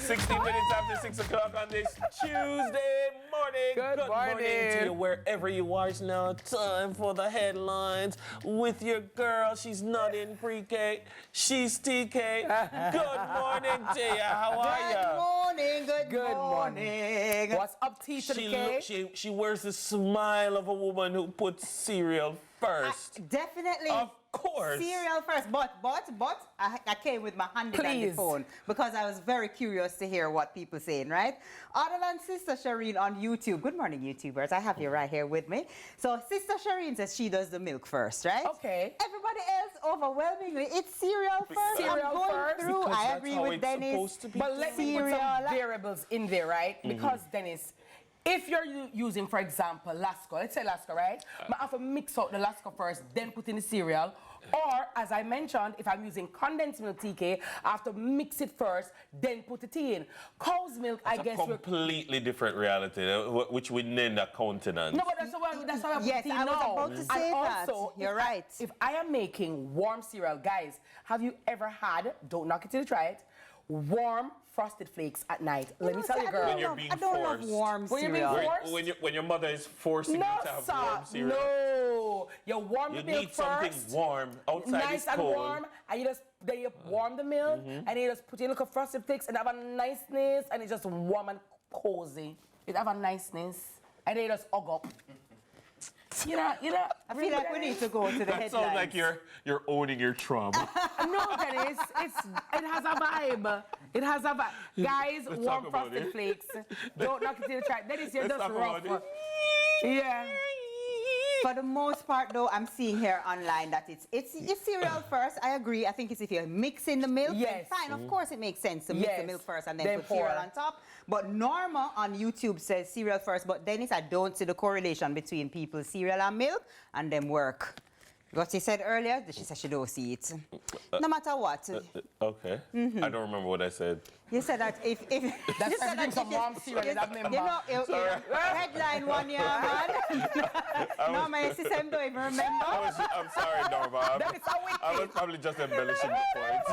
60 minutes after 6 o'clock on this Tuesday morning. Good morning to you wherever you are. It's now time for the headlines with your girl. She's not in pre-K. She's TK. Good morning, Tia. How are you? Good morning. Good morning. What's up, T to the K? She wears the smile of a woman who puts cereal first. Definitely. Of course. Cereal first, but I came with my hand on the phone because I was very curious to hear what people saying, right? Other than Sister Shireen on YouTube. Good morning, YouTubers. I have you right here with me. So Sister Shireen says she does the milk first, right? Okay. Everybody else overwhelmingly, it's cereal first. Cereal I'm going first, through. because I that's agree how with it's Dennis. supposed to be. But let me put Cereal. some variables in there, right? Because Dennis, if you're using, for example, Lasco, let's say Lasco, right? I have to mix out the Lasco first, then put in the cereal. Or, as I mentioned, if I'm using condensed milk TK, I have to mix it first, then put it in. Cow's milk, It's I guess a completely different reality, which we name a countenance. No, but that's how I put Yes, it in I was now. about to say and that. also, You're right. If I am making warm cereal, guys, have you ever had, don't knock it till you try it, warm frosted flakes at night? Let me tell you, girl. When you're being I don't love forced. warm When you're being cereal. forced? When your mother is forcing you to have warm cereal. No, you warm You the milk need something first, warm. Outside nice is and cold. warm, and then you warm the milk, and you just put in little frosted flakes, and have a niceness, and it's just warm and cozy. It have a niceness, and then you just hug up. You know. I feel like we need to go to the That headlines. sounds like you're owning your trauma. No, Dennis, it has a vibe. It has a vibe. Guys, Let's warm talk about frosted it. flakes. Don't knock it till you try. Dennis, you're Let's just talk rough. about Yeah. For the most part, though, I'm seeing here online that it's cereal first. I agree. I think it's if you're mixing the milk, then Yes. fine. Of course, it makes sense to mix the Yes. milk first and then Then put cereal pour. on top. But Norma on YouTube says cereal first. But Dennis, I don't see the correlation between people's cereal and milk and them work. What she said earlier, she said she don't see it. No matter what. Okay. I don't remember what I said. You said that if That's you said drink some warm cereal, you that member. know, headline one year, man. No, my sister don't even remember. I'm sorry, Norma. That is how we I was probably just embellishing the point.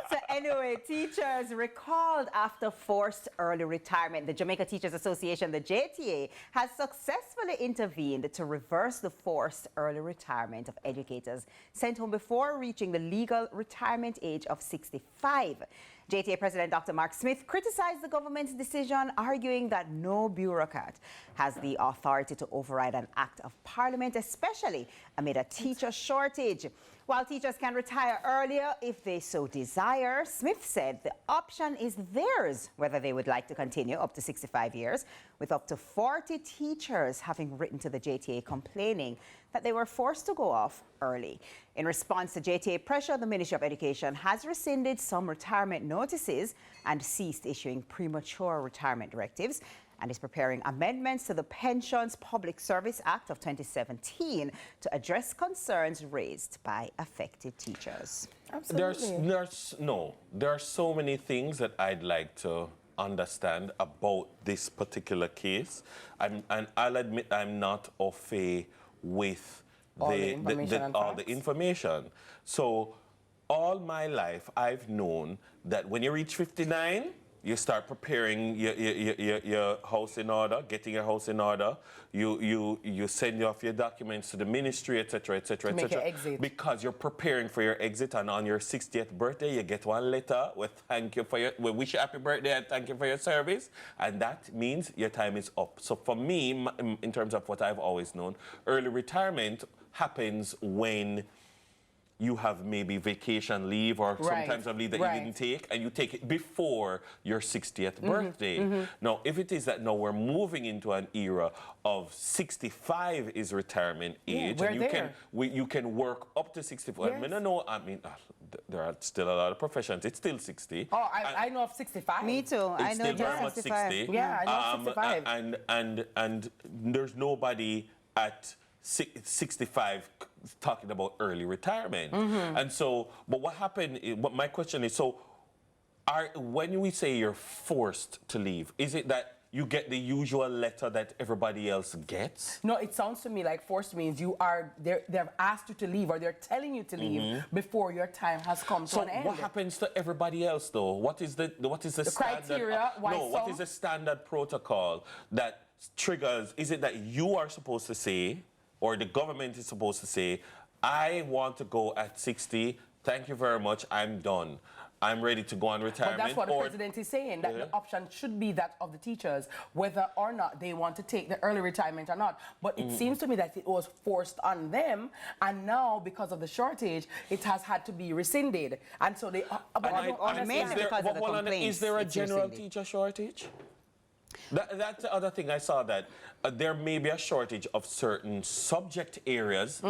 So anyway, teachers recalled after forced early retirement. The Jamaica Teachers Association, the JTA, has successfully intervened to reverse the forced early retirement of educators sent home before reaching the legal retirement age of 65. JTA President Dr. Mark Smith criticized the government's decision, arguing that no bureaucrat has the authority to override an act of parliament, especially amid a teacher shortage. While teachers can retire earlier if they so desire, Smith said the option is theirs whether they would like to continue up to 65 years, with up to 40 teachers having written to the JTA complaining that they were forced to go off early. In response to JTA pressure, the Ministry of Education has rescinded some retirement notices and ceased issuing premature retirement directives, and is preparing amendments to the Pensions Public Service Act of 2017 to address concerns raised by affected teachers. Absolutely. There are so many things that I'd like to understand about this particular case. And I'll admit I'm not au fait with All the information. So all my life I've known that when you reach 59, you start preparing your house in order, getting your house in order. You send off your documents to the ministry, etc., etc., make your etc. exit. Because you're preparing for your exit, and on your 60th birthday, you get one letter with we wish you happy birthday and thank you for your service, and that means your time is up. So for me, in terms of what I've always known, early retirement happens when you have maybe vacation leave or sometimes a leave that you didn't take, and you take it before your 60th birthday. Now, if it is that now we're moving into an era of 65 is retirement age, and you can work up to 65. Yes. I mean, I know, there are still a lot of professions. It's still 60. Oh, I know of 65. Me too. It's I know still very much 65. 60. Yeah, I know 65. And there's nobody at 65 talking about early retirement. And so, but what happened, what my question is, so when we say you're forced to leave, is it that you get the usual letter that everybody else gets? No, it sounds to me like forced means they've asked you to leave, or they're telling you to leave before your time has come to So an end. what happens to everybody else, though? What is the standard, criteria? Why what some? is the standard protocol that triggers? Is it that you are supposed to say, or the government is supposed to say, I want to go at 60, thank you very much, I'm done, I'm ready to go on retirement? But that's what the president is saying, that the option should be that of the teachers, whether or not they want to take the early retirement or not. But it seems to me that it was forced on them, and now, because of the shortage, it has had to be rescinded. And so they... But I don't understand. Is there a general teacher shortage? That's the other thing I saw, that there may be a shortage of certain subject areas.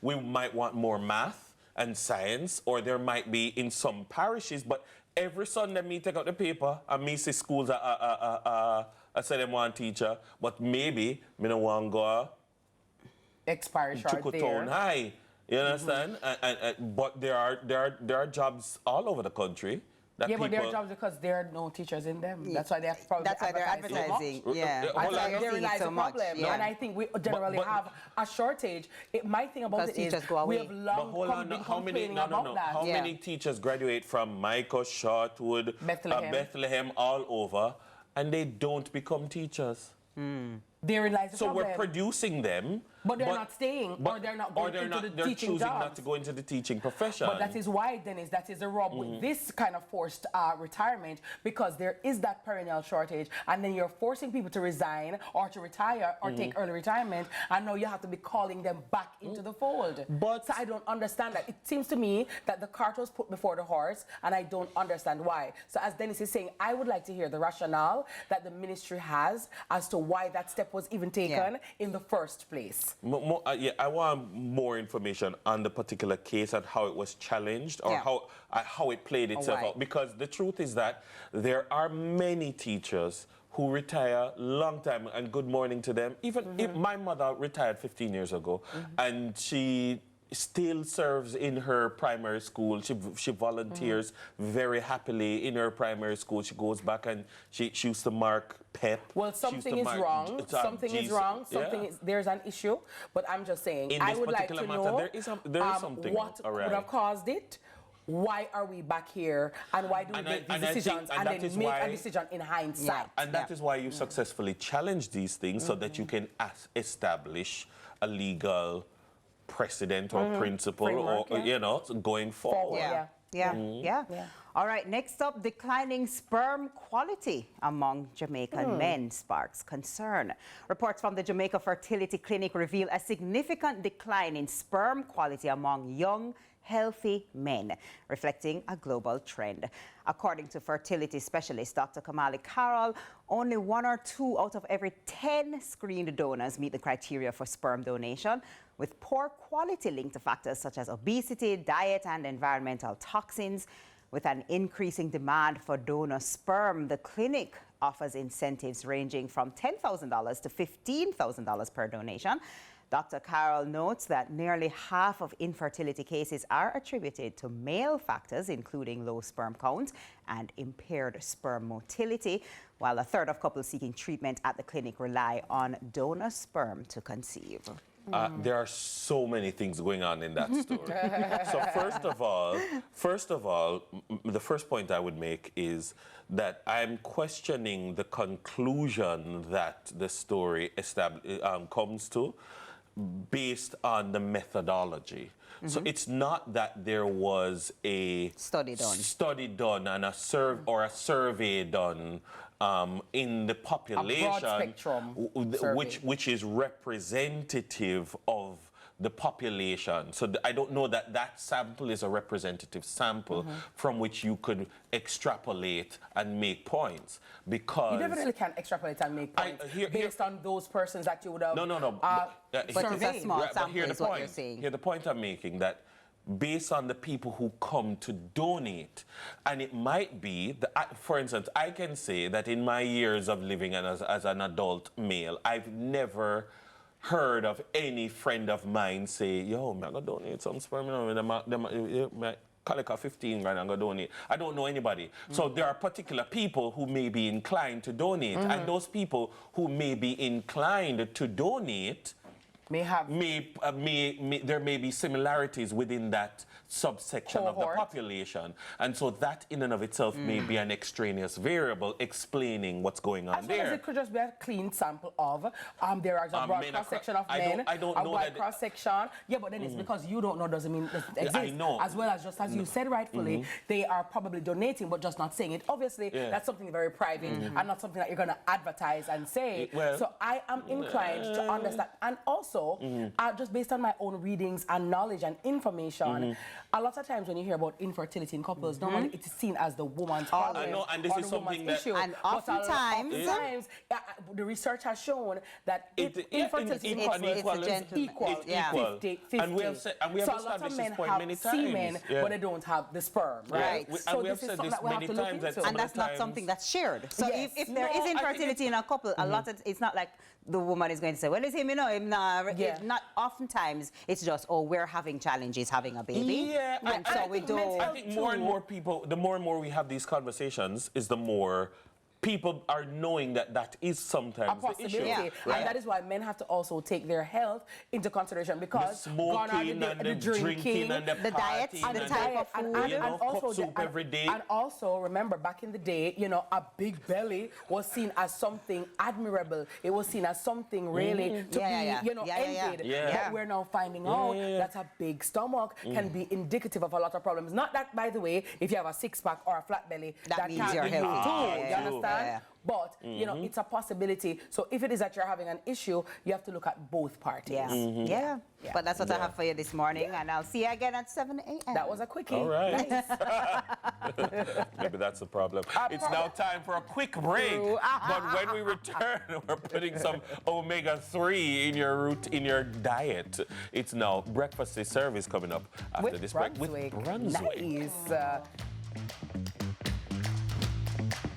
We might want more math and science, or there might be in some parishes, but every Sunday me take out the paper and me see schools I say them want teacher, but maybe me no want go Expire short Town there. High. You understand? But there are jobs all over the country. Yeah, but there are jobs because there are no teachers in them. That's why they're probably That's why they're advertising. Yeah. That's why You're there seeing lies so a much. problem. Yeah. And I think we generally have a shortage. My thing about Because it is teachers go away. we have long been complaining about that. How many teachers graduate from Micah, Shortwood, Bethlehem, all over, and they don't become teachers? Therein lies the So problem. we're producing them, but they're not staying, or they're not going into the they're teaching choosing jobs. not to go into the teaching profession. But that is why, Dennis, that is the rub with this kind of forced retirement, because there is that perennial shortage, and then you're forcing people to resign or to retire or take early retirement, and now you have to be calling them back into the fold. But so I don't understand that. It seems to me that the cart was put before the horse, and I don't understand why. So as Dennis is saying, I would like to hear the rationale that the ministry has as to why that step was even taken in the first place. I want more information on the particular case and how it was challenged, or how it played itself out. Because the truth is that there are many teachers who retire long time, and good morning to them. Even if my mother retired 15 years ago, and she still serves in her primary school. She volunteers very happily in her primary school. She goes back and she used to mark PEP. Well, something is wrong. Something is wrong. There's an issue. But I'm just saying, I would like to know there is something what would have caused it. Why are we back here, and why do we make these decisions and then make a decision in hindsight? And that is why you successfully challenge these things, so that you can establish a legal precedent or principle, framework, or you know, going forward. Yeah. All right, next up, declining sperm quality among Jamaican men sparks concern. Reports from the Jamaica Fertility Clinic reveal a significant decline in sperm quality among young, healthy men, reflecting a global trend. According to fertility specialist Dr. Kamali Carroll, only 1 or 2 out of every 10 screened donors meet the criteria for sperm donation, with poor quality linked to factors such as obesity, diet, and environmental toxins. With an increasing demand for donor sperm, the clinic offers incentives ranging from $10,000 to $15,000 per donation. Dr. Carroll notes that nearly half of infertility cases are attributed to male factors, including low sperm count and impaired sperm motility, while a third of couples seeking treatment at the clinic rely on donor sperm to conceive. There are so many things going on in that story. So first of all, the first point I would make is that I'm questioning the conclusion that the story comes to based on the methodology. So it's not that there was a study done and a survey done in the population, a broad spectrum which is representative of the population. So I don't know that that sample is a representative sample from which you could extrapolate and make points, because you definitely can extrapolate and make points based on those persons that you would have but it's a small sample is what you're saying. Here the point I'm making, that based on the people who come to donate, and it might be that, for instance, I can say that in my years of living as an adult male, I've never heard of any friend of mine say, yo, I'm going to donate some sperm. collect a 15 grand and go donate. I don't know anybody. So there are particular people who may be inclined to donate, and those people who may be inclined to donate May have there may be similarities within that subsection of the cohort. population, and so that in and of itself may be an extraneous variable explaining what's going on as well as there. it could just be a clean sample of there is a broad men cross section of I men, don't a know wide that cross section. Yeah, but then it's because you don't know doesn't mean it exists. I know. As well as just as you said rightfully, they are probably donating but just not saying it. Obviously, that's something very private and not something that you're going to advertise and say. Well, so I am inclined to understand, and also just based on my own readings and knowledge and information, a lot of times when you hear about infertility in couples, normally it is seen as the woman's problem. I know, and this or is the something woman's that- issue. And But oftentimes- the research has shown that infertility in It's couples a gentleman. equal, It's equal. 50-50. And we have said- and we have so a lot of established men this point have many semen, times. Yeah. but they don't have the sperm, Yeah. right? We- So and we have this is said something this that we have many to look times that into. some And that's not times- something that's shared. So Yes. if there No, is I think infertility in a couple, a lot of it's not like the woman is going to say, well, it's him, you know, him nah. Yeah. Not oftentimes it's just, oh, we're having challenges having a baby. Yeah, and so we don't. I think more and more people, the more and more we have these conversations, is the more people are knowing that that is A sometimes the issue. possibility, Yeah. and that is why men have to also take their health into consideration because The gone are smoking and the drinking and the diet partying and the and type of and, food. and, You and know, also cup soup every day. And also, remember, back in the day, you know, a big belly was seen as something admirable. It was seen as something really to Yeah. be, you know, Yeah, yeah, yeah. envied. Yeah. But we're now finding out that a big stomach can be indicative of a lot of problems. Not that, by the way, if you have a six-pack or a flat belly, That means can't you're be you healthy. too. Yeah, You yeah, understand? yeah. But, you know, it's a possibility. So if it is that you're having an issue, you have to look at both parties. Yeah. Yeah. But that's what I have for you this morning, and I'll see you again at 7 a.m. That was a quickie. All right. Maybe that's the problem. It's now time for a quick break. But when we return, we're putting some omega-3 in your diet. It's now breakfast service coming up after With this break with Brunswick. Brunswick. Nice.